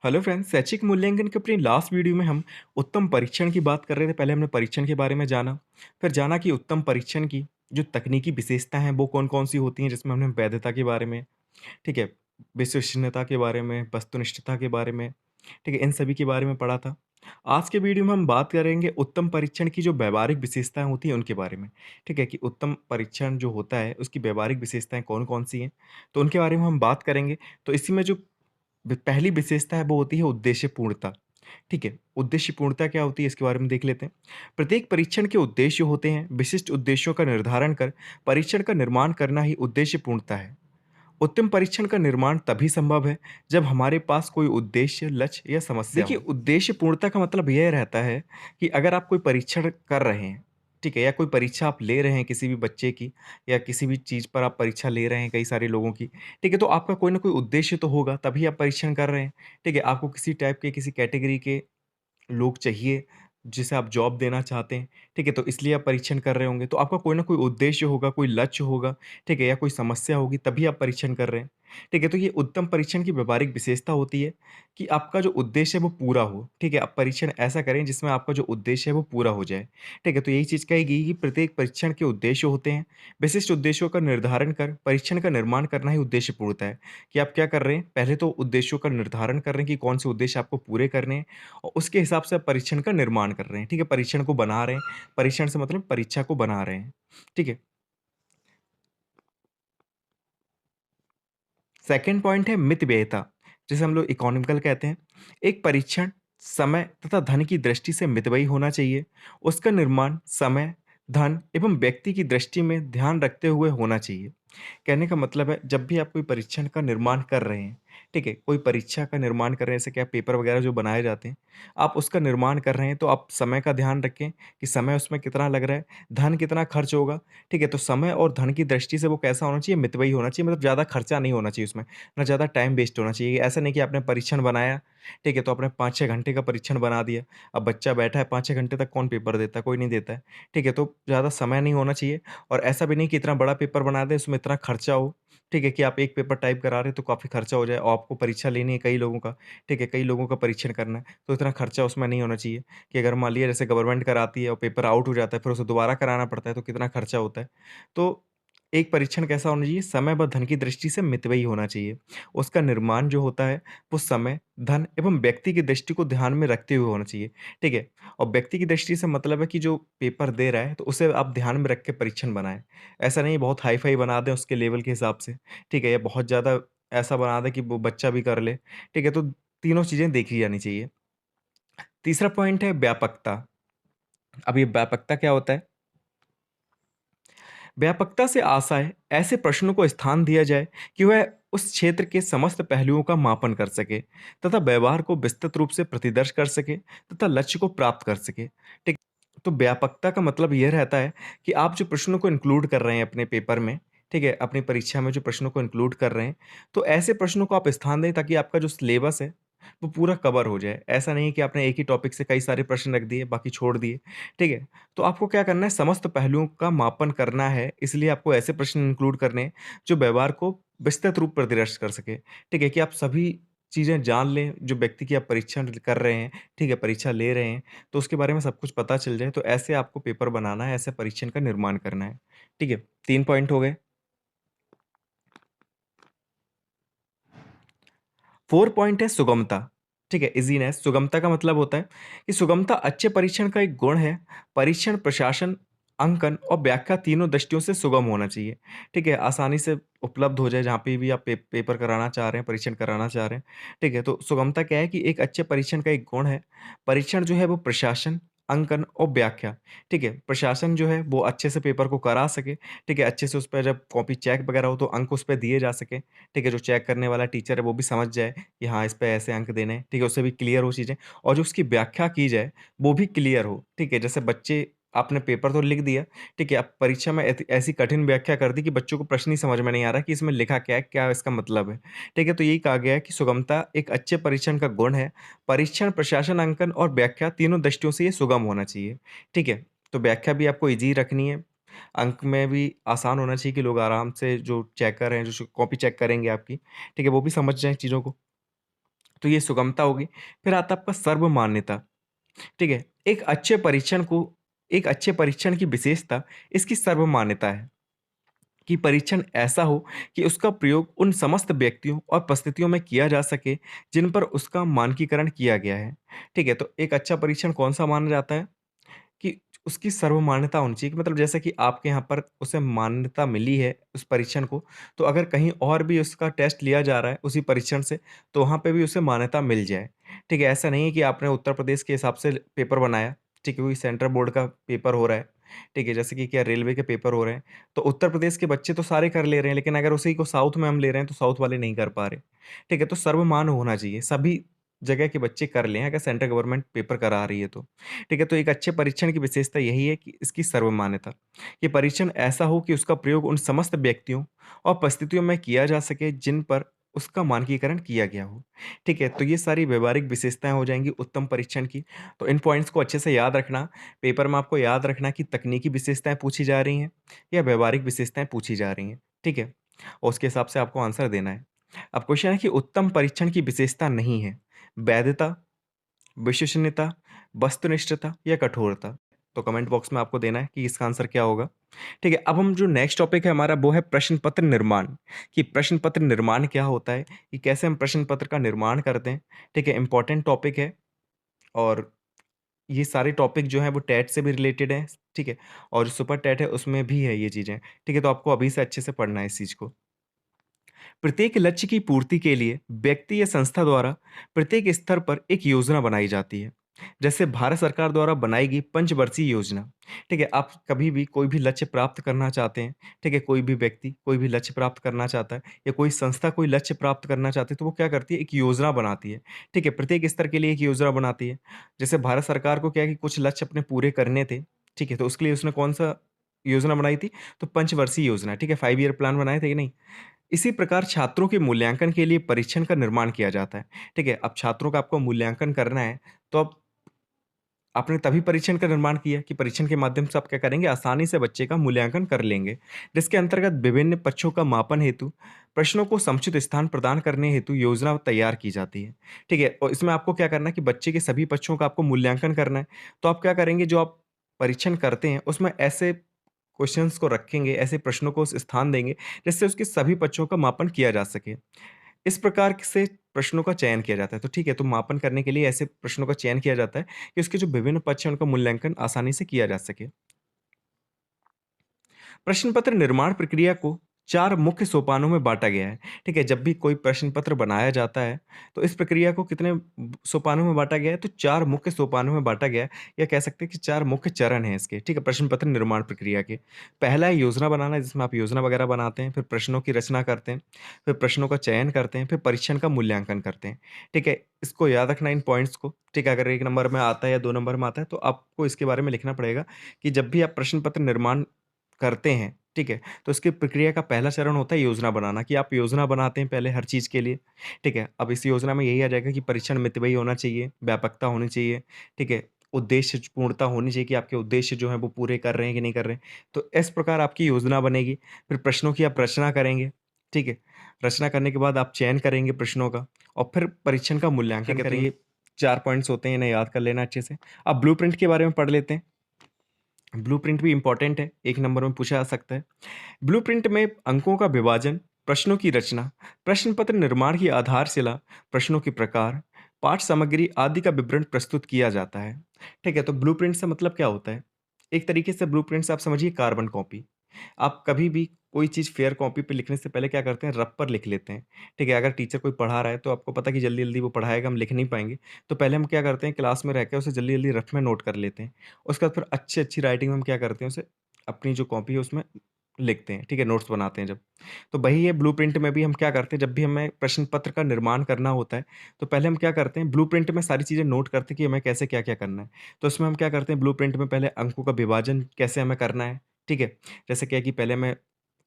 Hello friends, शैक्षिक मूल्यांकन के अपनी लास्ट वीडियो में हम उत्तम परीक्षण की बात कर रहे थे। पहले हमने परीक्षण के बारे में जाना, फिर जाना कि उत्तम परीक्षण की जो तकनीकी विशेषताएं हैं वो कौन-कौन सी होती हैं, जिसमें हमने वैधता के बारे में, ठीक है, विश्वसनीयता के बारे में, वस्तुनिष्ठता के बारे में, ठीक है, इन सभी के बारे में पढ़ा था। आज के वीडियो में हम बात करेंगे उत्तम परीक्षण की जो व्यावहारिक विशेषताएं होती हैं उनके बारे में, ठीक है, कि उत्तम परीक्षण जो होता है उसकी व्यावहारिक विशेषताएं कौन-कौन सी हैं, तो उनके बारे में हम बात करेंगे। तो इसी में जो पहली विशेषता है वो होती है उद्देश्यपूर्णता। ठीक है, उद्देश्यपूर्णता क्या होती है इसके बारे में देख लेते हैं। प्रत्येक परीक्षण के उद्देश्य होते हैं, विशिष्ट उद्देश्यों का निर्धारण कर परीक्षण का निर्माण करना ही उद्देश्यपूर्णता है। उत्तम परीक्षण का निर्माण तभी संभव है जब हमारे पास कोई उद्देश्य, लक्ष्य या समस्या देखिए, हो। उद्देश्यपूर्णता का मतलब यह रहता है कि अगर आप कोई परीक्षण कर रहे हैं, ठीक है, या कोई परीक्षा आप ले रहे हैं किसी भी बच्चे की या किसी भी चीज़ पर आप परीक्षा ले रहे हैं कई सारे लोगों की, ठीक है, तो आपका कोई ना कोई उद्देश्य तो होगा तभी आप परीक्षण कर रहे हैं, ठीक है। आपको किसी टाइप के किसी कैटेगरी के लोग चाहिए, जिसे आप जॉब देना चाहते हैं, ठीक है? तो इसलिए आप परीक्षण कर रहे होंगे, तो आपका कोई न कोई उद्देश्य होगा, कोई लक्ष्य होगा, ठीक है? या कोई समस्या होगी तभी आप परीक्षण कर रहे हैं, ठीक है? तो ये उत्तम परीक्षण की व्यावहारिक विशेषता होती है कि आपका जो उद्देश्य है वो पूरा हो, ठीक है? आप परीक्षण ऐसा करें जिसमें आपका जो उद्देश्य है वो पूरा हो जाए, ठीक है? तो यही चीज़ कही गई कि प्रत्येक परीक्षण के उद्देश्य होते हैं, विशिष्ट उद्देश्यों का निर्धारण कर परीक्षण का निर्माण करना ही उद्देश्यपूर्णता है, कि आप क्या कर रहे हैं, पहले तो उद्देश्यों का निर्धारण कर रहे हैं कि कौन से उद्देश्य आपको पूरे करने हैं और उसके हिसाब से आप परीक्षण का निर्माण कर रहे हैं, ठीक है? परीक्षण को बना रहे हैं, परीक्षण से मतलब परीक्षा को बना रहे हैं, ठीक है? सेकंड पॉइंट है मितव्ययिता, जिसे हम लोग इकोनॉमिकल कहते हैं। एक परीक्षण समय तथा धन की दृष्टि से मितव्ययी होना चाहिए। उसका निर्माण समय, धन एवं व्यक्ति की दृष्टि में ध्यान रखते हुए होना चाहिए। कहने का मतलब है जब भी आप कोई परीक्षण का निर्माण कर रहे हैं, ठीक है? कोई परीक्षा का निर्माण कर रहे हैं, जैसे क्या पेपर वगैरह जो बनाए जाते हैं, आप उसका निर्माण कर रहे हैं तो आप समय का ध्यान रखें कि समय उसमें कितना लग रहा है, धन कितना खर्च होगा, ठीक है? तो समय और धन की दृष्टि से वो कैसा होना चाहिए, मितव्ययी होना चाहिए, मतलब ज़्यादा खर्चा नहीं होना चाहिए उसमें, ना ज़्यादा टाइम वेस्ट होना चाहिए। ऐसा नहीं कि आपने परीक्षण बनाया, ठीक है? तो आपने 5-6 घंटे का परीक्षण बना दिया। अब बच्चा बैठा है 5-6 घंटे तक कौन पेपर देता है? कोई नहीं देता है, ठीक है? तो ज़्यादा समय नहीं होना चाहिए और ऐसा भी नहीं कि इतना बड़ा पेपर बना दें, उसमें इतना खर्चा हो, ठीक है? कि आप एक पेपर टाइप करा रहे हैं तो काफ़ी खर्चा हो जाए और आपको परीक्षा लेनी है कई लोगों का, ठीक है? कई लोगों का परीक्षण करना है, तो इतना खर्चा उसमें नहीं होना चाहिए कि अगर मान लिया जैसे गवर्नमेंट कराती है और पेपर आउट हो जाता है, फिर उसे दोबारा कराना पड़ता है, तो कितना खर्चा होता है। तो एक परीक्षण कैसा होना चाहिए? समय व धन की दृष्टि से मितव्ययी होना चाहिए। उसका निर्माण जो होता है, वो समय, धन एवं व्यक्ति की दृष्टि को ध्यान में रखते हुए होना चाहिए, ठीक है? और व्यक्ति की दृष्टि से मतलब है कि जो पेपर दे रहा है, तो उसे आप ध्यान में रख के परीक्षण बनाएँ। ऐसा नहीं बहुत हाई-फाई बना दें उसके लेवल के हिसाब से, ठीक है? या बहुत ज़्यादा ऐसा बना दें कि वो बच्चा भी कर ले, ठीक है? तो तीनों चीज़ें देखी जानी चाहिए। तीसरा पॉइंट है व्यापकता। अब ये व्यापकता क्या होता है? व्यापकता से आशय ऐसे प्रश्नों को स्थान दिया जाए कि वह उस क्षेत्र के समस्त पहलुओं का मापन कर सके तथा व्यवहार को विस्तृत रूप से प्रतिदर्श कर सके तथा लक्ष्य को प्राप्त कर सके। ठीक, तो व्यापकता का मतलब यह रहता है कि आप जो प्रश्नों को इंक्लूड कर रहे हैं अपने पेपर में, ठीक है, अपनी परीक्षा में जो प्रश्नों को इंक्लूड कर रहे हैं, तो ऐसे प्रश्नों को आप स्थान दें ताकि आपका जो सिलेबस है वो पूरा कवर हो जाए। ऐसा नहीं है कि आपने एक ही टॉपिक से कई सारे प्रश्न रख दिए बाकी छोड़ दिए, ठीक है? तो आपको क्या करना है, समस्त पहलुओं का मापन करना है, इसलिए आपको ऐसे प्रश्न इंक्लूड करने हैं जो व्यवहार को विस्तृत रूप प्रतिदर्श कर सके, ठीक है? कि आप सभी चीज़ें जान लें, जो व्यक्ति की आप परीक्षण कर रहे हैं, ठीक है, परीक्षा ले रहे हैं, तो उसके बारे में सब कुछ पता चल जाए, तो ऐसे आपको पेपर बनाना है, ऐसे परीक्षण का निर्माण करना है, ठीक है? 3 पॉइंट हो गए। 4 पॉइंट है सुगमता, ठीक है, ईज़ीनेस। सुगमता का मतलब होता है कि सुगमता अच्छे परीक्षण का एक गुण है। परीक्षण, प्रशासन, अंकन और व्याख्या तीनों दृष्टियों से सुगम होना चाहिए, ठीक है? आसानी से उपलब्ध हो जाए जहाँ पे भी आप पेपर कराना चाह रहे हैं, परीक्षण कराना चाह रहे हैं, ठीक है? तो सुगमता क्या है कि एक अच्छे परीक्षण का एक गुण है। परीक्षण जो है वो प्रशासन, अंकन और व्याख्या, ठीक है? प्रशासन जो है वो अच्छे से पेपर को करा सके, ठीक है? अच्छे से उस पे जब कॉपी चेक वगैरह हो तो अंक उस पे दिए जा सकें, ठीक है? जो चेक करने वाला टीचर है वो भी समझ जाए कि हाँ, इस पे ऐसे अंक देने हैं, ठीक है? उससे भी क्लियर हो चीज़ें और जो उसकी व्याख्या की जाए, वो भी क्लियर हो, ठीक है? जैसे बच्चे आपने पेपर तो लिख दिया, ठीक है? अब परीक्षा में ऐसी कठिन व्याख्या कर दी कि बच्चों को प्रश्न ही समझ में नहीं आ रहा कि इसमें लिखा क्या है, क्या इसका मतलब है, ठीक है? तो यही कहा गया है कि सुगमता एक अच्छे परीक्षण का गुण है। परीक्षण, प्रशासन, अंकन और व्याख्या तीनों दृष्टियों से ये सुगम होना चाहिए, ठीक है? तो व्याख्या भी आपको ईज़ी रखनी है, अंक में भी आसान होना चाहिए कि लोग आराम से जो चेकर हैं, जो कॉपी चेक करेंगे आपकी, ठीक है? वो भी समझ जाएँ चीज़ों को। तो ये सुगमता होगी। फिर आता है आपका सर्वमान्यता, ठीक है? एक अच्छे परीक्षण की विशेषता इसकी सर्वमान्यता है कि परीक्षण ऐसा हो कि उसका प्रयोग उन समस्त व्यक्तियों और परिस्थितियों में किया जा सके, जिन पर उसका मानकीकरण किया गया है, ठीक है? तो एक अच्छा परीक्षण कौन-सा माना जाता है? कि उसकी सर्वमान्यता होनी चाहिए कि मतलब जैसे कि आपके यहाँ पर उसे मान्यता मिली है उस परीक्षण को, तो अगर कहीं और भी उसका टेस्ट लिया जा रहा है उसी परीक्षण से, तो वहाँ पे भी उसे मान्यता मिल जाए। ठीक है? ऐसा नहीं है कि आपने उत्तर प्रदेश के हिसाब से पेपर बनाया, ठीक है? कोई सेंट्रल बोर्ड का पेपर हो रहा है, ठीक है? जैसे कि क्या रेलवे के पेपर हो रहे हैं, तो उत्तर प्रदेश के बच्चे तो सारे कर ले रहे हैं, लेकिन अगर उसी को साउथ में हम ले रहे हैं, तो साउथ वाले नहीं कर पा रहे। ठीक है? तो सर्वमान्य होना चाहिए, सभी जगह के बच्चे कर लें, अगर सेंट्रल गवर्नमेंट पेपर करा रही है तो। ठीक है? तो एक अच्छे परीक्षण की विशेषता यही है कि इसकी सर्वमान्यता। ये परीक्षण ऐसा हो कि उसका प्रयोग उन समस्त व्यक्तियों और परिस्थितियों में किया जा सके जिन पर उसका मानकीकरण किया गया हो। ठीक है? तो ये सारी व्यावहारिक विशेषताएँ हो जाएँगी उत्तम परीक्षण की। तो इन पॉइंट्स को अच्छे से याद रखना। पेपर में आपको याद रखना कि तकनीकी विशेषताएँ पूछी जा रही हैं या व्यावहारिक विशेषताएँ पूछी जा रही हैं। ठीक है? और उसके हिसाब से आपको आंसर देना है। अब क्वेश्चन है कि उत्तम परीक्षण की विशेषता नहीं है, वैधता, विश्वसनीयता, वस्तुनिष्ठता या कठोरता? तो कमेंट बॉक्स में आपको देना है कि इसका आंसर क्या होगा। ठीक है, अब हम जो नेक्स्ट टॉपिक है हमारा वो है प्रश्न पत्र निर्माण, कि प्रश्न पत्र निर्माण क्या होता है, कि कैसे हम प्रश्न पत्र का निर्माण करते हैं। ठीक है, इम्पोर्टेंट टॉपिक है और ये सारे टॉपिक जो हैं वो टेट से भी रिलेटेड हैं, ठीक है? और जो सुपर टेट है उसमें भी है ये चीज़ें, ठीक है? तो आपको अभी से अच्छे से पढ़ना है इस चीज़ को। प्रत्येक लक्ष्य की पूर्ति के लिए व्यक्ति या संस्था द्वारा प्रत्येक स्तर पर एक योजना बनाई जाती है। जैसे भारत सरकार द्वारा बनाई गई पंचवर्षीय योजना। ठीक है, आप कभी भी कोई भी लक्ष्य प्राप्त करना चाहते हैं, ठीक है, कोई भी व्यक्ति कोई भी लक्ष्य प्राप्त करना चाहता है या कोई संस्था कोई लक्ष्य प्राप्त करना चाहती है, तो वो क्या करती है, एक योजना बनाती है। ठीक है, प्रत्येक स्तर के लिए एक योजना बनाती है। जैसे भारत सरकार को क्या है कि कुछ लक्ष्य अपने पूरे करने थे, ठीक है, तो उसके लिए उसने कौन सा योजना बनाई थी, तो पंचवर्षीय योजना, ठीक है, 5 ईयर प्लान बनाए थे कि नहीं। इसी प्रकार छात्रों के मूल्यांकन के लिए परीक्षण का निर्माण किया जाता है। ठीक है? अब छात्रों का आपको मूल्यांकन करना है, तो अब आपने तभी परीक्षण का निर्माण किया कि परीक्षण के माध्यम से आप क्या करेंगे, आसानी से बच्चे का मूल्यांकन कर लेंगे। जिसके अंतर्गत विभिन्न पक्षों का मापन हेतु, प्रश्नों को समुचित स्थान प्रदान करने हेतु योजना तैयार की जाती है। ठीक है? और इसमें आपको क्या करना है कि बच्चे के सभी पक्षों का आपको मूल्यांकन करना है। तो आप क्या करेंगे, जो आप परीक्षण करते हैं, उसमें ऐसे क्वेश्चंस को रखेंगे, ऐसे प्रश्नों को स्थान देंगे, जिससे उसके सभी पक्षों का मापन किया जा सके। इस प्रकार से प्रश्नों का चयन किया जाता है। तो ठीक है, तो मापन करने के लिए ऐसे प्रश्नों का चयन किया जाता है कि उसके जो विभिन्न पक्ष हैं, उनका मूल्यांकन आसानी से किया जा सके। प्रश्न पत्र निर्माण प्रक्रिया को 4 मुख्य सोपानों में बाँटा गया है। ठीक है? जब भी कोई प्रश्न पत्र बनाया जाता है, तो इस प्रक्रिया को कितने सोपानों में बाँटा गया है? तो 4 मुख्य सोपानों में बाँटा गया है, या कह सकते हैं कि 4 मुख्य चरण हैं इसके। ठीक है? प्रश्न पत्र निर्माण प्रक्रिया के। पहला है योजना बनाना, जिसमें आप योजना वगैरह बनाते हैं, फिर प्रश्नों की रचना करते हैं, फिर प्रश्नों का चयन करते हैं, फिर परीक्षण का मूल्यांकन करते हैं। ठीक है? इसको याद रखना इन पॉइंट्स को। ठीक है? अगर 1 नंबर में आता है या 2 नंबर में आता है, तो आपको इसके बारे में लिखना पड़ेगा कि जब भी आप प्रश्न पत्र निर्माण करते हैं, ठीक है? तो इसकी प्रक्रिया का पहला चरण होता है योजना बनाना, कि आप योजना बनाते हैं पहले हर चीज़ के लिए, ठीक है? अब इस योजना में यही आ जाएगा कि परीक्षण मितव्ययी होना चाहिए, व्यापकता होनी चाहिए, ठीक है? उद्देश्य पूर्णता होनी चाहिए कि आपके उद्देश्य जो हैं वो पूरे कर रहे हैं कि नहीं कर रहे हैं। तो इस प्रकार आपकी योजना बनेगी, फिर प्रश्नों की आप रचना करेंगे, ठीक है? रचना करने के बाद आप चयन करेंगे प्रश्नों का और फिर परीक्षण का मूल्यांकन करेंगे। तो ये 4 पॉइंट्स होते हैं, इन्हें याद कर लेना अच्छे से। अब ब्लूप्रिंट के बारे में पढ़ लेते हैं। ब्लूप्रिंट भी इम्पोर्टेंट है, 1 नंबर में पूछा जा सकता है। ब्लूप्रिंट में अंकों का विभाजन, प्रश्नों की रचना, प्रश्न पत्र निर्माण की आधारशिला, प्रश्नों के प्रकार, पाठ सामग्री आदि का विवरण प्रस्तुत किया जाता है। ठीक है, तो ब्लूप्रिंट से मतलब क्या होता है? एक तरीके से ब्लूप्रिंट से आप समझिए कार्बन कॉपी। आप कभी भी कोई चीज़ फेयर कॉपी पे लिखने से पहले क्या करते हैं, रफ पर लिख लेते हैं। ठीक है, अगर टीचर कोई पढ़ा रहा है तो आपको पता है कि जल्दी-जल्दी वो पढ़ाएगा, हम लिख नहीं पाएँगे। तो पहले हम क्या करते हैं, क्लास में रह के उसे जल्दी-जल्दी रफ में नोट कर लेते हैं। उसके बाद फिर अच्छी-अच्छी राइटिंग में हम क्या करते हैं, उसे अपनी जो कॉपी है उसमें लिखते हैं, ठीक है? नोट्स बनाते हैं जब। तो वही है ब्लूप्रिंट में भी हम क्या करते हैं, जब भी हमें प्रश्न पत्र का निर्माण करना होता है, तो पहले हम क्या करते हैं, ब्लूप्रिंट में सारी चीज़ें नोट करते हैं कि हमें कैसे क्या-क्या करना है। तो उसमें हम क्या करते हैं, ब्लूप्रिंट में पहले अंकों का विभाजन कैसे हमें करना है, ठीक है? जैसे क्या है कि पहले हमें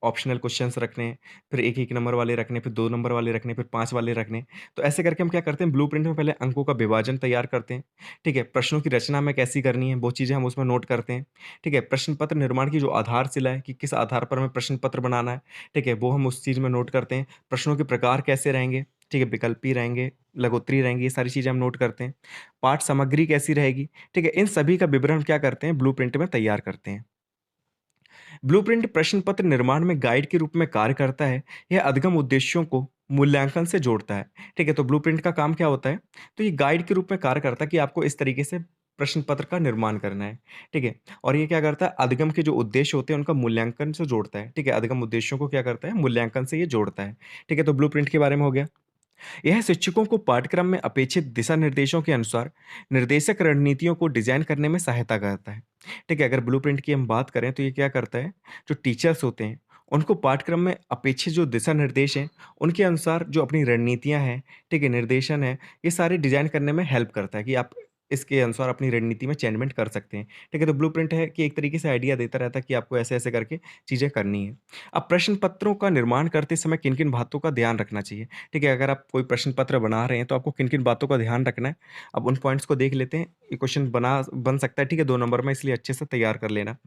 ऑप्शनल क्वेश्चंस रखने हैं, फिर 1-1 नंबर वाले रखने हैं, फिर 2 नंबर वाले रखने हैं, फिर 5 वाले रखने हैं। तो ऐसे करके हम क्या करते हैं, ब्लूप्रिंट में पहले अंकों का विभाजन तैयार करते हैं, ठीक है? प्रश्नों की रचना हमें कैसी करनी है, वो चीज़ें हम उसमें नोट करते हैं, ठीक है? प्रश्न पत्र निर्माण की जो आधारशिला है कि किस आधार पर हमें प्रश्न पत्र बनाना है, ठीक है? वो हम उस चीज़ में नोट करते हैं। प्रश्नों के प्रकार कैसे रहेंगे, ठीक है? विकल्पी रहेंगे, लघुत्तरी रहेंगी, ये सारी चीज़ें हम नोट करते हैं। पाठ सामग्री कैसी रहेगी, ठीक है? इन सभी का विवरण क्या करते हैं, ब्लूप्रिंट में तैयार करते हैं। ब्लूप्रिंट प्रश्न पत्र निर्माण में गाइड के रूप में कार्य करता है। यह अधिगम उद्देश्यों को मूल्यांकन से जोड़ता है। ठीक है, तो ब्लूप्रिंट का काम क्या होता है? तो ये गाइड के रूप में कार्य करता है कि आपको इस तरीके से प्रश्न पत्र का निर्माण करना है। ठीक है, और ये क्या करता है, अधिगम के जो उद्देश्य होते हैं उनका मूल्यांकन से जोड़ता है। ठीक है, अधिगम उद्देश्यों को क्या करता है, मूल्यांकन से ये जोड़ता है। ठीक है, तो ब्लूप्रिंट के बारे में हो गया। यह शिक्षकों को पाठ्यक्रम में अपेक्षित दिशा निर्देशों के अनुसार निर्देशक रणनीतियों को डिजाइन करने में सहायता करता है। ठीक है, अगर ब्लूप्रिंट की हम बात करें तो ये क्या करता है, जो टीचर्स होते हैं उनको पाठ्यक्रम में अपेक्षित जो दिशा निर्देश हैं उनके अनुसार जो अपनी रणनीतियां हैं, ठीक है, निर्देशन है, ये सारे डिजाइन करने में हेल्प करता है कि आप इसके अनुसार अपनी रणनीति में चेंजमेंट कर सकते हैं। ठीक है, तो ब्लूप्रिंट है कि एक तरीके से आइडिया देता रहता है कि आपको ऐसे ऐसे करके चीजें करनी है। अब प्रश्न पत्रों का निर्माण करते समय किन किन बातों का ध्यान रखना चाहिए? ठीक है, अगर आप कोई प्रश्न पत्र बना रहे हैं, तो आपको किन-किन बातों का ध्यान रखना है। अब उन पॉइंट्स को देख लेते हैं। ये क्वेश्चन बन सकता है, ठीक है, 2 नंबर में, इसलिए अच्छे से तैयार कर लेना।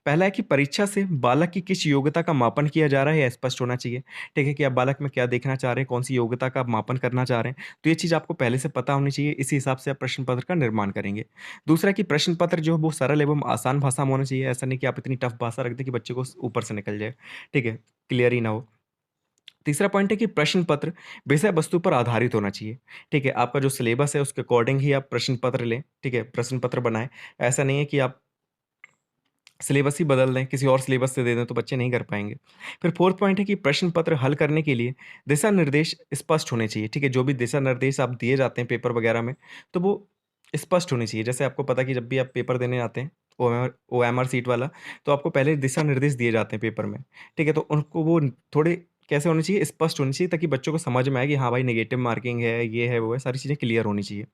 पहला है कि परीक्षा से बालक की किस योग्यता का मापन किया जा रहा है, यह स्पष्ट होना चाहिए। ठीक है, कि आप बालक में क्या देखना चाह रहे हैं, कौन-सी योग्यता का आप मापन करना चाह रहे हैं, तो ये चीज़ आपको पहले से पता होनी चाहिए, इसी हिसाब से आप प्रश्न पत्र का निर्माण करेंगे। दूसरा कि प्रश्न पत्र जो है वो सरल एवं आसान भाषा में होना चाहिए, ऐसा नहीं कि आप इतनी टफ भाषा रख दें कि बच्चे को स ऊपर से निकल जाए। ठीक है, क्लियर ही ना हो। तीसरा पॉइंट है कि प्रश्न पत्र विषय वस्तु पर आधारित होना चाहिए। ठीक है, आपका जो सिलेबस है उसके अकॉर्डिंग ही आप प्रश्न पत्र लें। ठीक है, प्रश्न पत्र बनाएँ। ऐसा नहीं है कि आप सिलेबस ही बदल दें, किसी और सिलेबस से दे दें तो बच्चे नहीं कर पाएँगे। फिर फोर्थ पॉइंट है कि प्रश्न पत्र हल करने के लिए दिशा निर्देश स्पष्ट होने चाहिए। ठीक है, जो भी दिशा निर्देश आप दिए जाते हैं पेपर वगैरह में, तो वो स्पष्ट होनी चाहिए। जैसे आपको पता है कि जब भी आप पेपर देने आते हैं, ओएमआर शीट वाला, तो आपको पहले दिशा निर्देश दिए जाते हैं पेपर में। ठीक है, तो उनको वो थोड़े कैसे होने चाहिए, स्पष्ट होनी चाहिए, ताकि बच्चों को समझ में आए कि हाँ भाई, नेगेटिव मार्किंग है, ये है, वो है, सारी चीज़ें क्लियर होनी चाहिए।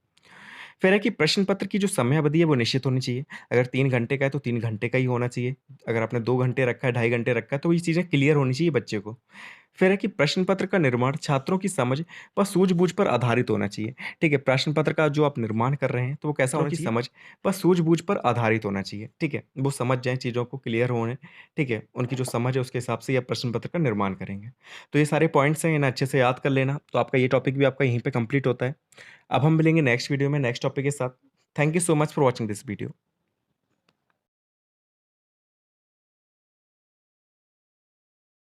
फिर है कि प्रश्न पत्र की जो समयावधि है वो निश्चित होनी चाहिए। अगर 3 घंटे का है तो 3 घंटे का ही होना चाहिए। अगर आपने 2 घंटे रखा है, ढाई घंटे रखा है, तो ये चीज़ें क्लियर होनी चाहिए बच्चे को। फिर है कि प्रश्न पत्र का निर्माण छात्रों की समझ व सूझबूझ पर आधारित होना चाहिए। ठीक है, प्रश्न पत्र का जो आप निर्माण कर रहे हैं तो वो कैसा होना चाहिए, समझ व सूझबूझ पर आधारित होना चाहिए। ठीक है, वो समझ जाएँ चीज़ों को, क्लियर हों। ठीक है, उनकी जो समझ है उसके हिसाब से ही आप प्रश्न पत्र का निर्माण करेंगे। तो ये सारे पॉइंट्स हैं, इन्हें अच्छे से याद कर लेना। तो आपका ये टॉपिक भी आपका यहीं पे कंप्लीट होता है। अब हम मिलेंगे नेक्स्ट वीडियो में नेक्स्ट टॉपिक के साथ। Thank you so much for watching this video.